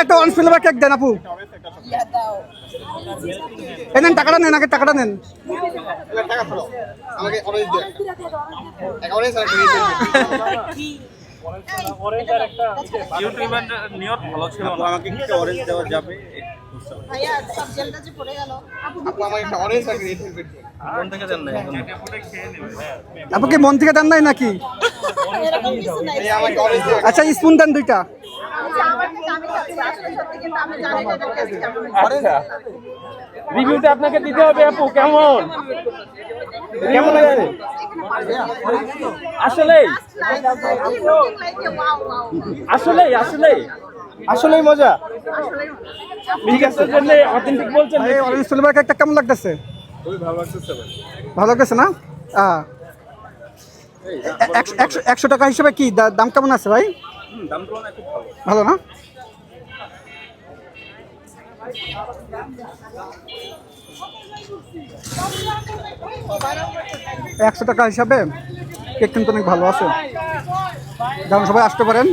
একটা orange flavour cake দেন আপু। এই নেন, টাকাটা নেন, আগে টাকাটা নেন। আমাকে একটা অরেঞ্জ দেওয়া যাবে? ভাইয়া সব জেলটা যে পড়ে গেল। আপু আমাকে একটা অরেঞ্জ আর রেড ভেলভেট কোন থেকে দেন না আপু কি মন থেকে দেন নাই নাকি? এরকম কিছু নাই। এই আমাকে অরেঞ্জ আচ্ছা স্পুন দেন দুইটা। আমার থেকে আমি খাচ্ছি আসলে সত্যি, কিন্তু আমি জানি না এটার টেস্ট কেমন। আচ্ছা রিভিউটা আপনাকে দিতে হবে আপু, কেমন কেমন লাগছে? আসলেই আসলেই আসলেই আসলেই মজা। ঠিক আছে, অথেন্টিক বলছেন। এই অরেঞ্জ ফ্লেভার কেকটা কেমন লাগতেছে? খুবই ভালো লাগছে ভাই। ভালো লাগতেছে না? 100 টাকা হিসেবে কি দাম কেমন আছে ভাই? দাম তো অনেক ভালো। ভালো না? $100 হিসাবে কেক কিন্তু অনেক ভালো আছে, যেমন সবাই আসতে পারেন।